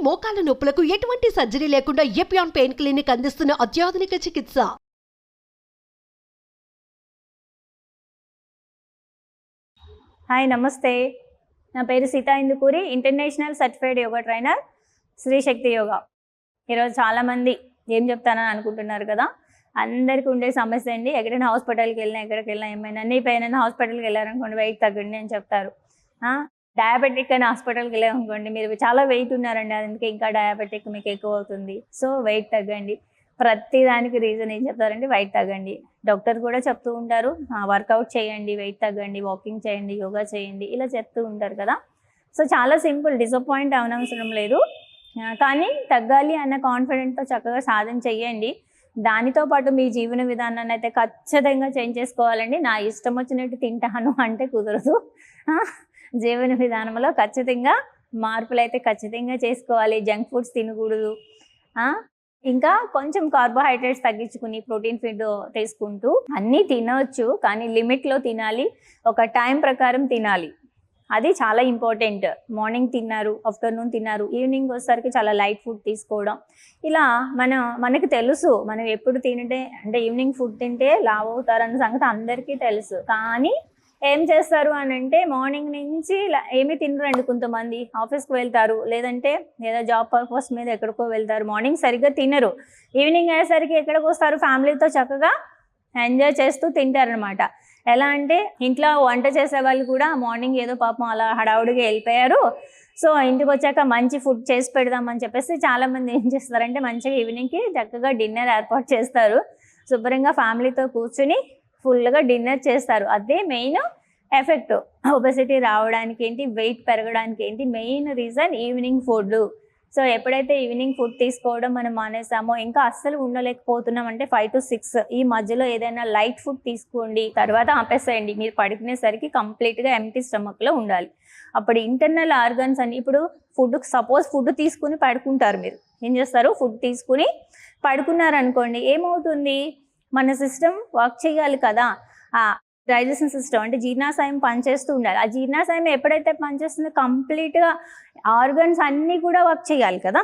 మోకాల నొప్పులకు ఎటువంటి సర్జరీ లేకుండా ఎపియాన్ పెయిన్ క్లినిక్ అందిస్తున్న అత్యాధునిక చికిత్స. హాయ్ నమస్తే, నా పేరు Sita Indukuri, international certified yoga trainer, Shri Shakti Yoga. ఈరోజు చాలామంది ఏం చెప్తానని అనుకుంటున్నారు కదా, అందరికీ ఉండే సమస్య అండి. ఎక్కడైనా హాస్పిటల్కి వెళ్ళినా ఎక్కడికి వెళ్ళినా ఏమైనా నీ పైన హాస్పిటల్కి వెళ్ళారనుకోండి, వెయిట్ తగ్గండి అని చెప్తారు. డయాబెటిక్ అని హాస్పిటల్కి వెళ్ళారనుకోండి, మీరు చాలా వెయిట్ ఉన్నారండి, అందుకే ఇంకా డయాబెటిక్ మీకు ఎక్కువ అవుతుంది, సో వెయిట్ తగ్గండి. ప్రతి దానికి రీజన్ ఏం చెప్తారంటే వెయిట్ తగ్గండి. డాక్టర్ కూడా చెప్తూ ఉంటారు, వర్కౌట్ చేయండి, వెయిట్ తగ్గండి, వాకింగ్ చేయండి, యోగా చేయండి, ఇలా చెప్తూ ఉంటారు కదా. సో చాలా సింపుల్, డిసప్పాయింట్ అవనవసరం లేదు. కానీ తగ్గాలి అన్న కాన్ఫిడెంట్తో చక్కగా సాధన చెయ్యండి. దానితో పాటు మీ జీవన విధానాన్ని అయితే ఖచ్చితంగా చేంజ్ చేసుకోవాలండి. నా ఇష్టం వచ్చినట్టు తింటాను అంటే కుదరదు. జీవన విధానంలో ఖచ్చితంగా మార్పులు అయితే ఖచ్చితంగా చేసుకోవాలి. జంక్ ఫుడ్స్ తినకూడదు. ఇంకా కొంచెం కార్బోహైడ్రేట్స్ తగ్గించుకుని ప్రోటీన్ ఫుడ్ తీసుకుంటూ అన్నీ తినవచ్చు, కానీ లిమిట్లో తినాలి, ఒక టైం ప్రకారం తినాలి. అది చాలా ఇంపార్టెంట్. మార్నింగ్ తిన్నారు, ఆఫ్టర్నూన్ తిన్నారు, ఈవినింగ్ వచ్చేసరికి చాలా లైట్ ఫుడ్ తీసుకోవడం. ఇలా మనకి తెలుసు మనం ఎప్పుడు తింటే అంటే ఈవినింగ్ ఫుడ్ తింటే లావ్ అవుతారన్న సంగతి అందరికీ తెలుసు. కానీ ఏం చేస్తారు అని అంటే మార్నింగ్ నుంచి ఏమీ తినరండి. కొంతమంది ఆఫీస్కి వెళ్తారు, లేదంటే ఏదో జాబ్ పర్పస్ మీద ఎక్కడికో వెళ్తారు, మార్నింగ్ సరిగ్గా తినరు, ఈవినింగ్ అయ్యేసరికి ఎక్కడికి వస్తారు, ఫ్యామిలీతో చక్కగా ఎంజాయ్ చేస్తూ తింటారనమాట. ఎలా అంటే ఇంట్లో వంట చేసే వాళ్ళు కూడా మార్నింగ్ ఏదో పాపం అలా హడావుడిగా వెళ్ళిపోయారు, సో ఇంటికి వచ్చాక మంచి ఫుడ్ చేసి పెడదామని చెప్పేసి చాలామంది ఏం చేస్తారంటే మంచిగా ఈవినింగ్కి చక్కగా డిన్నర్ ఏర్పాటు చేస్తారు. శుభ్రంగా ఫ్యామిలీతో కూర్చుని ఫుల్గా డిన్నర్ చేస్తారు. అదే మెయిన్ ఎఫెక్ట్ ఒబెసిటీ రావడానికి ఏంటి, వెయిట్ పెరగడానికి ఏంటి, main reason evening food. So ఎప్పుడైతే ఈవినింగ్ ఫుడ్ తీసుకోవడం మనం మానేసామో, ఇంకా అస్సలు ఉండలేకపోతున్నాం అంటే 5 to 6 ఈ మధ్యలో ఏదైనా లైట్ ఫుడ్ తీసుకోండి, తర్వాత ఆపేసేయండి. మీరు పడుకునేసరికి కంప్లీట్గా ఎంప్టీ స్టమక్లో ఉండాలి. అప్పుడు ఇంటర్నల్ ఆర్గన్స్ అని, ఇప్పుడు సపోజ్ ఫుడ్ తీసుకుని పడుకుంటారు, మీరు ఏం చేస్తారు, ఫుడ్ తీసుకుని పడుకున్నారనుకోండి, ఏమవుతుంది, మన సిస్టమ్ వర్క్ చేయాలి కదా. డైజెషన్ సిస్టమ్ అంటే జీర్ణాశయం పనిచేస్తూ ఉండాలి. ఆ జీర్ణాశయం ఎప్పుడైతే పనిచేస్తుందో కంప్లీట్గా ఆర్గన్స్ అన్నీ కూడా వర్క్ చేయాలి కదా.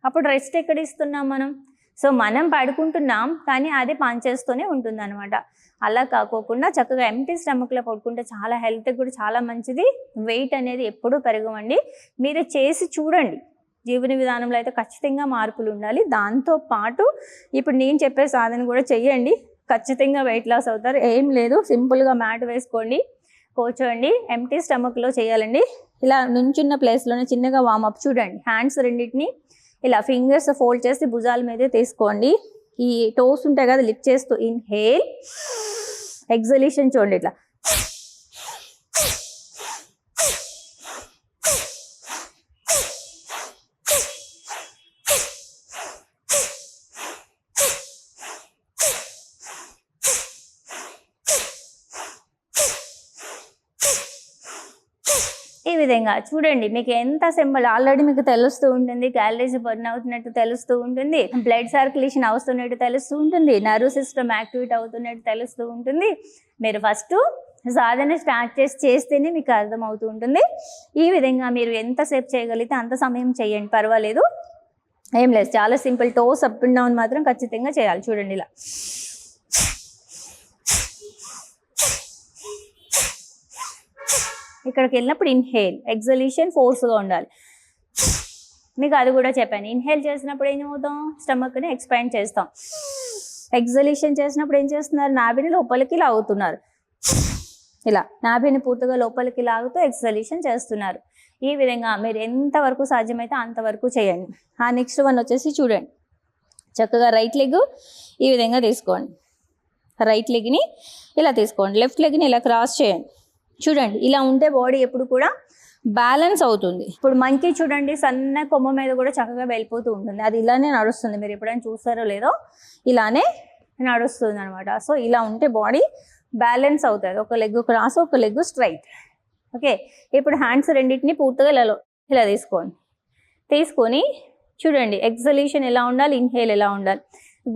అప్పుడు రెస్ట్ ఎక్కడ ఇస్తున్నాం మనం? సో మనం పడుకుంటున్నాం, కానీ అది పనిచేస్తూనే ఉంటుంది అనమాట. అలా కాకోకుండా చక్కగా ఎంప్టీ స్టమక్లో పడుకుంటే చాలా హెల్త్కి కూడా చాలా మంచిది. వెయిట్ అనేది ఎప్పుడూ పెరగవండి. మీరు చేసి చూడండి, జీవన విధానంలో అయితే ఖచ్చితంగా మార్పులు ఉండాలి. దాంతోపాటు ఇప్పుడు నేను చెప్పే సాధన కూడా చెయ్యండి, ఖచ్చితంగా వెయిట్ లాస్ అవుతారు. ఏం లేదు, సింపుల్గా మ్యాట్ వేసుకోండి, కూర్చోండి, ఎంప్టీ స్టమక్లో చేయాలండి. ఇలా నుంచున్న ప్లేస్లోనే చిన్నగా వార్మప్ చూడండి. హ్యాండ్స్ రెండింటిని ఇలా ఫింగర్స్ ఫోల్డ్ చేసి భుజాల మీదే తీసుకోండి. ఈ టోస్ ఉంటాయి కదా, లిఫ్ట్ చేస్తూ ఇన్హేల్, ఎక్సలేషన్ చూడండి ఇట్లా. ఈ విధంగా చూడండి, మీకు ఎంత సింపుల్. ఆల్రెడీ మీకు తెలుస్తూ ఉంటుంది, క్యాలరీస్ బర్న్ అవుతున్నట్టు తెలుస్తూ ఉంటుంది, బ్లడ్ సర్క్యులేషన్ అవుతున్నట్టు తెలుస్తూ ఉంటుంది, నర్వ్ సిస్టమ్ యాక్టివేట్ అవుతున్నట్టు తెలుస్తూ ఉంటుంది. మీరు ఫస్ట్ సాధన స్టార్ట్ చేస్తేనే మీకు అర్థమవుతూ ఉంటుంది. ఈ విధంగా మీరు ఎంతసేపు చేయగలిగితే అంత సమయం చేయండి, పర్వాలేదు, ఏం లేదు, చాలా simple. Toes up and down మాత్రం ఖచ్చితంగా చేయాలి. చూడండి ఇలా ఇక్కడికి వెళ్ళినప్పుడు ఇన్హేల్, ఎక్సలేషన్ ఫోర్స్గా ఉండాలి. మీకు అది కూడా చెప్పాను. ఇన్హేల్ చేసినప్పుడు ఏం అవుతాం, స్టమక్ని ఎక్స్పాండ్ చేస్తాం. ఎక్సలేషన్ చేసినప్పుడు ఏం చేస్తున్నారు, నాభిని లోపలికి లాగుతున్నారు. ఇలా నాభిని పూర్తిగా లోపలికి లాగుతూ ఎక్సలేషన్ చేస్తున్నారు. ఈ విధంగా మీరు ఎంతవరకు సాధ్యమైతే అంతవరకు చేయండి. నెక్స్ట్ వన్ వచ్చేసి చూడండి, చక్కగా రైట్ లెగ్ ఈ విధంగా తీసుకోండి. రైట్ లెగ్ని ఇలా తీసుకోండి, లెఫ్ట్ లెగ్ని ఇలా క్రాస్ చేయండి. చూడండి, ఇలా ఉంటే బాడీ ఎప్పుడు కూడా బ్యాలెన్స్ అవుతుంది. ఇప్పుడు మంకీ చూడండి, సన్న కొమ్మ మీద కూడా చక్కగా వెళ్ళిపోతూ ఉంటుంది, అది ఇలానే నడుస్తుంది. మీరు ఎప్పుడైనా చూస్తారో లేదో, ఇలానే నడుస్తుంది అనమాట. సో ఇలా ఉంటే బాడీ బ్యాలెన్స్ అవుతుంది. ఒక లెగ్ క్రాస్, ఒక లెగ్ స్ట్రైట్. ఓకే, ఇప్పుడు హ్యాండ్స్ రెండింటిని పూర్తిగా ఇలా తీసుకొని చూడండి, ఎక్సలేషన్ ఎలా ఉండాలి, ఇన్హేల్ ఎలా ఉండాలి.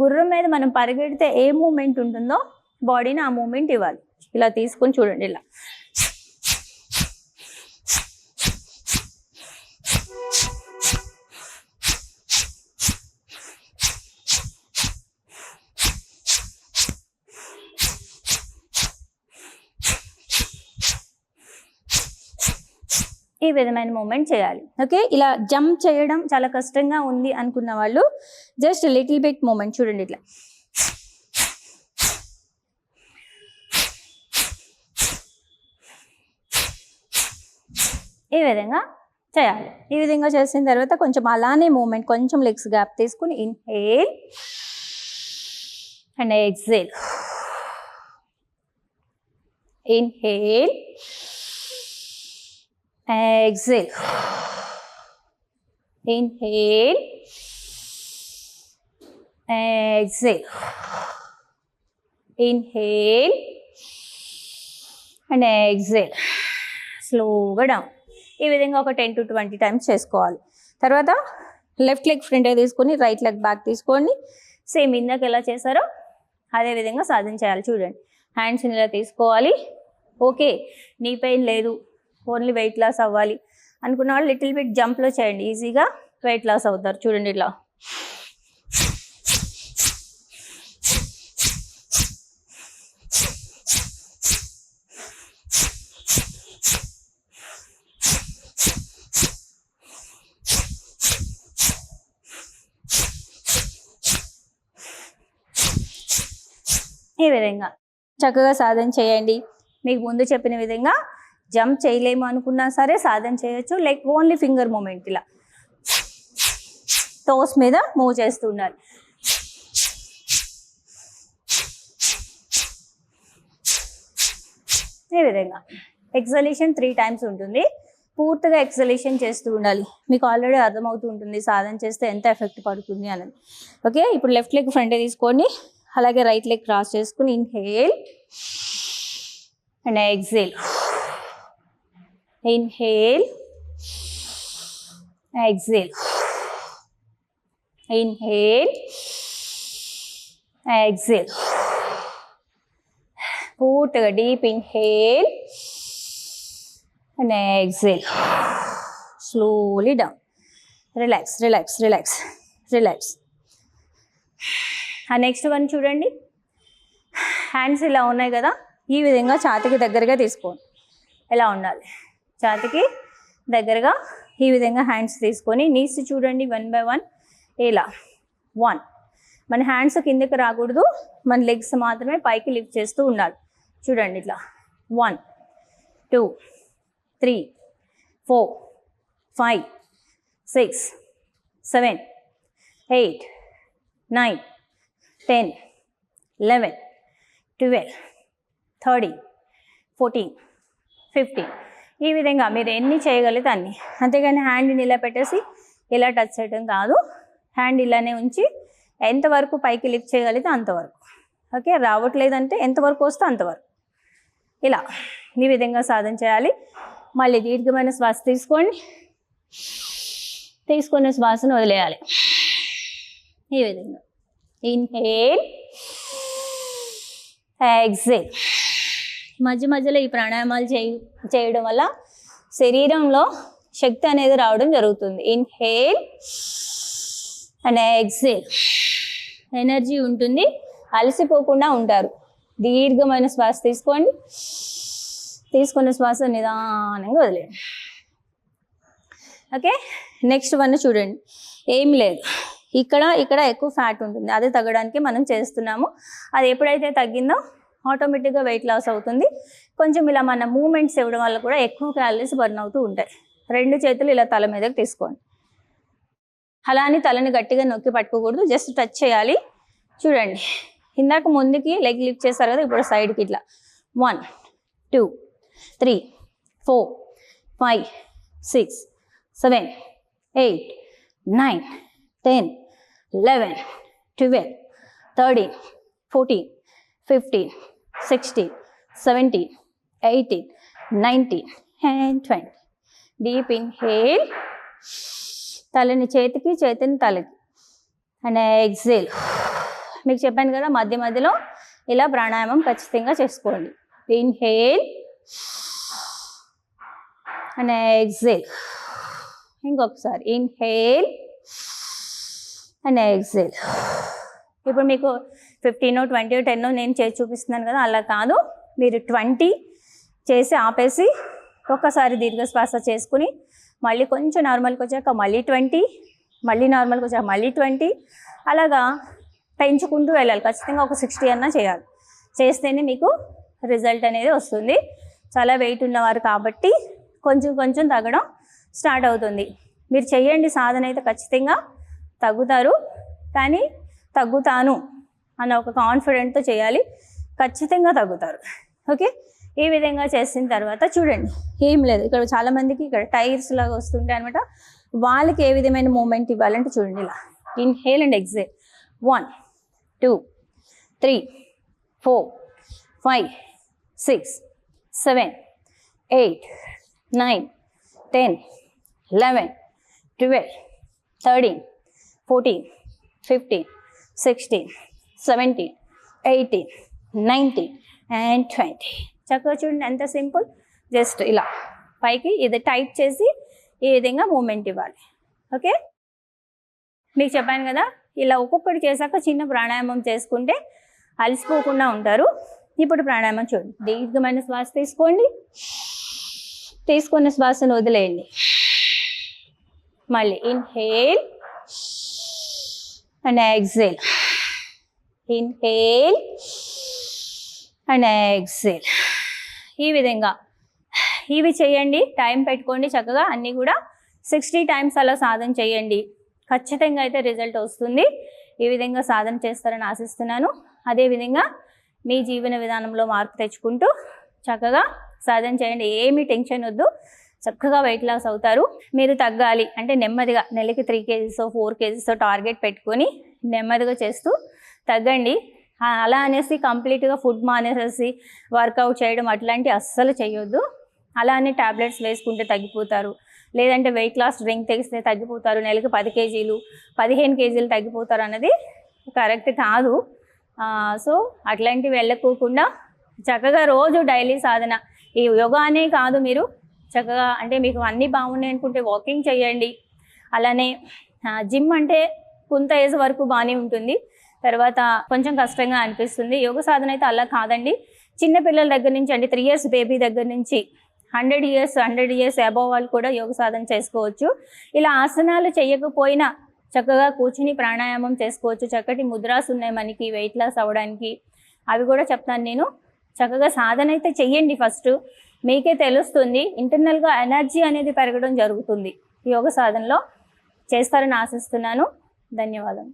గుర్రం మీద మనం పరిగెడితే ఏ మూమెంట్ ఉంటుందో బాడీని ఆ మూమెంట్ ఇవ్వాలి. ఇలా తీసుకొని చూడండి, ఇలా ఈ విధమైన మూమెంట్ చేయాలి. ఓకే, ఇలా జంప్ చేయడం చాలా కష్టంగా ఉంది అనుకున్న వాళ్ళు జస్ట్ లిటిల్ బిట్ మూమెంట్ చూడండి, ఇట్లా ఈ విధంగా చేయాలి. ఈ విధంగా చేసిన తర్వాత కొంచెం అలానే మూమెంట్, కొంచెం లెగ్స్ గ్యాప్ తీసుకుని inhale and exhale, inhale exhale, inhale, exhale, inhale and exhale. స్లోగా డౌన్. ఈ విధంగా ఒక 10 to 20 టైమ్స్ చేసుకోవాలి. తర్వాత లెఫ్ట్ లెగ్ ఫ్రంట్ తీసుకొని రైట్ లెగ్ బ్యాక్ తీసుకోండి. సేమ్ ఇందాక ఎలా చేశారో అదే విధంగా సాధించాలి. చూడండి, హ్యాండ్స్ని ఇలా తీసుకోవాలి. ఓకే, నీ పెయిన్ లేదు, ఓన్లీ వెయిట్ లాస్ అవ్వాలి అనుకున్న వాళ్ళు లిటిల్ బిట్ జంప్లో చేయండి, ఈజీగా వెయిట్ లాస్ అవుతారు. చూడండి, ఇట్లా ఈ విధంగా చక్కగా సాధన చేయండి. మీకు ముందు చెప్పిన విధంగా జంప్ చేయలేము అనుకున్నా సరే సాధన చేయొచ్చు. లైక్ ఓన్లీ ఫింగర్ మూమెంట్, ఇలా టోస్ మీద మూవ్ చేస్తూ ఉండాలి. ఈ విధంగా ఎక్సలేషన్ 3 టైమ్స్ ఉంటుంది. పూర్తిగా ఎక్సలేషన్ చేస్తూ ఉండాలి. మీకు ఆల్రెడీ అర్థమవుతూ ఉంటుంది సాధన చేస్తే ఎంత ఎఫెక్ట్ పడుతుంది అనేది. ఓకే, ఇప్పుడు లెఫ్ట్ లెగ్ ఫ్రంట్ తీసుకోండి, అలాగే రైట్ లెగ్ క్రాస్ చేసుకుని inhale and exhale, inhale, exhale, inhale, exhale. పూర్తిగా deep inhale and exhale, slowly down. Relax, relax, relax, relax. ఆ నెక్స్ట్ వన్ చూడండి, హ్యాండ్స్ ఇలా ఉన్నాయి కదా, ఈ విధంగా ఛాతీకి దగ్గరగా తీసుకోండి. ఎలా ఉండాలి, ఛాతీకి దగ్గరగా ఈ విధంగా హ్యాండ్స్ తీసుకొని నీస్ చూడండి 1 by 1 ఇలా 1. మన హ్యాండ్స్ కిందకి రాకూడదు, మన లెగ్స్ మాత్రమే పైకి లిఫ్ట్ చేస్తూ ఉండాలి. చూడండి, ఇట్లా 1 2 3 4 5 6 7 8 9 10 11 12 13 14 15. ఈ విధంగా మీరు ఎన్ని చేయగలిగితే అన్ని. అంతేగాని హ్యాండ్ని ఇలా పెట్టేసి ఇలా టచ్ చేయడం కాదు, హ్యాండ్ ఇలానే ఉంచి ఎంతవరకు పైకి లిఫ్ట్ చేయగలిగితే అంతవరకు. ఓకే, రావట్లేదంటే ఎంతవరకు వస్తే అంతవరకు. ఇలా ఈ విధంగా సాధన చేయాలి. మళ్ళీ దీర్ఘమైన శ్వాస తీసుకోండి, తీసుకునే శ్వాసను వదిలేయాలి. ఈ విధంగా ఇన్హేల్, ఎక్సేల్. మధ్య మధ్యలో ఈ ప్రాణాయామాలు చేయడం వల్ల శరీరంలో శక్తి అనేది రావడం జరుగుతుంది. ఇన్హేల్ అండ్ ఎక్సేల్, ఎనర్జీ ఉంటుంది, అలసిపోకుండా ఉంటారు. దీర్ఘమైన శ్వాస తీసుకోండి, తీసుకున్న శ్వాస నిదానంగా వదిలేయండి. ఓకే, నెక్స్ట్ వన్ చూడండి, ఏం లేదు, ఇక్కడ ఎక్కువ ఫ్యాట్ ఉంటుంది, అది తగ్గడానికి మనం చేస్తున్నాము. అది ఎప్పుడైతే తగ్గిందో ఆటోమేటిక్గా వెయిట్ లాస్ అవుతుంది. కొంచెం ఇలా మన మూమెంట్స్ ఇవ్వడం వల్ల కూడా ఎక్కువ క్యాలరీస్ బర్న్ అవుతూ ఉంటాయి. 2 చేతులు ఇలా తల మీదకి తీసుకోండి. అలా అని తలని గట్టిగా నొక్కి పట్టుకోకూడదు, జస్ట్ టచ్ చేయాలి. చూడండి, ఇందాక ముందుకి లెగ్ లిఫ్ట్ చేస్తారు కదా, ఇప్పుడు సైడ్కి ఇట్లా 1 2 3 4 5 6 7 8 9 10 11 12 13 14 15 16 17 18 19 and 20. డీప్ ఇన్హేల్, తలని చేతికి, చేతిని తలకి, అండ్ ఎక్సేల్. మీకు చెప్పాను కదా, మధ్య మధ్యలో ఇలా ప్రాణాయామం ఖచ్చితంగా చేసుకోండి. Inhale and exhale. ఇంకొకసారి ఇన్హేల్ అండ్ ఎక్సేల్. ఇప్పుడు మీకు 15 20 10 నేను చేసి చూపిస్తున్నాను కదా, అలా కాదు, మీరు 20 చేసి ఆపేసి ఒక్కసారి దీర్ఘ శ్వాస చేసుకుని మళ్ళీ కొంచెం నార్మల్కి వచ్చాక మళ్ళీ 20, మళ్ళీ నార్మల్కి వచ్చాక మళ్ళీ 20, అలాగా పెంచుకుంటూ వెళ్ళాలి. ఖచ్చితంగా ఒక 60 అన్నా చేయాలి. చేస్తేనే మీకు రిజల్ట్ అనేది వస్తుంది. చాలా వెయిట్ ఉన్నవారు కాబట్టి కొంచెం కొంచెం తగ్గడం స్టార్ట్ అవుతుంది. మీరు చేయండి సాధన అయితే ఖచ్చితంగా తగ్గుతారు. కానీ తగ్గుతాను అన్న ఒక కాన్ఫిడెంట్తో చేయాలి, ఖచ్చితంగా తగ్గుతారు. ఓకే, ఈ విధంగా చేసిన తర్వాత చూడండి, ఏం లేదు ఇక్కడ చాలామందికి ఇక్కడ టైర్స్ లాగా వస్తుంటాయి అనమాట. వాళ్ళకి ఏ విధమైన మూమెంట్ ఇవ్వాలంటే చూడండి, ఇలా ఇన్హేల్ అండ్ ఎక్సేల్. 1 2 3 4 5 6 7 8 9 10 11 12 13 14 15 16 17 18 19 and 20. చక్కగా చూడండి ఎంత సింపుల్. జస్ట్ ఇలా పైకి ఇది టైట్ చేసి ఈ విధంగా మూమెంట్ ఇవ్వాలి. ఓకే, మీకు చెప్పాను కదా, ఇలా ఒక్కొక్కటి చేశాక చిన్న ప్రాణాయామం చేసుకుంటే అలసిపోకుండా ఉంటారు. ఇప్పుడు ప్రాణాయామం చూడండి, దీర్ఘమైన శ్వాస తీసుకోండి, తీసుకున్న శ్వాసను వదిలేయండి. మళ్ళీ inhale and exhale, inhale and exhale. ఈ విధంగా ఇవి చేయండి, టైం పెట్టుకోండి. చక్కగా అన్నీ కూడా 60 టైమ్స్ అలా సాధన చేయండి, ఖచ్చితంగా అయితే రిజల్ట్ వస్తుంది. ఈ విధంగా సాధన చేస్తారని ఆశిస్తున్నాను. అదేవిధంగా మీ జీవన విధానంలో మార్పు తెచ్చుకుంటూ చక్కగా సాధన చేయండి. ఏమీ టెన్షన్ వద్దు, చక్కగా వెయిట్ లాస్ అవుతారు. మీరు తగ్గాలి అంటే నెమ్మదిగా నెలకి 3 kgs 4 kgs టార్గెట్ పెట్టుకొని నెమ్మదిగా చేస్తూ తగ్గండి. అలా అనేసి కంప్లీట్గా ఫుడ్ మానేసేసి వర్కౌట్ చేయడం అట్లాంటివి అస్సలు చేయొద్దు. అలానే ట్యాబ్లెట్స్ వేసుకుంటే తగ్గిపోతారు, లేదంటే వెయిట్ లాస్ డ్రింక్ తెగిస్తే తగ్గిపోతారు, నెలకి 10 kgs 15 kgs తగ్గిపోతారు అన్నది కరెక్ట్ కాదు. సో అట్లాంటివి వెళ్ళకోకుండా చక్కగా రోజు డైలీ సాధన. ఈ యోగానే కాదు, మీరు చక్కగా అంటే మీకు అన్నీ బాగున్నాయి అనుకుంటే వాకింగ్ చేయండి. అలానే జిమ్ అంటే కొంత ఏజ్ వరకు బాగానే ఉంటుంది, తర్వాత కొంచెం కష్టంగా అనిపిస్తుంది. యోగ సాధన అయితే అలా కాదండి. చిన్న పిల్లల దగ్గర నుంచి అంటే 3 years బేబీ దగ్గర నుంచి 100 years అబోవ్ వాళ్ళు కూడా యోగ సాధన చేసుకోవచ్చు. ఇలా ఆసనాలు చేయకపోయినా చక్కగా కూర్చుని ప్రాణాయామం చేసుకోవచ్చు. చక్కటి ముద్రాస్ ఉన్నాయి మనకి వెయిట్ లాస్ అవ్వడానికి, అవి కూడా చెప్తాను నేను. చక్కగా సాధన అయితే చెయ్యండి, ఫస్ట్ మీకే తెలుస్తుంది. ఇంటర్నల్గా ఎనర్జీ అనేది పెరగడం జరుగుతుంది యోగ సాధనలో. చేస్తారని ఆశిస్తున్నాను. ధన్యవాదాలు.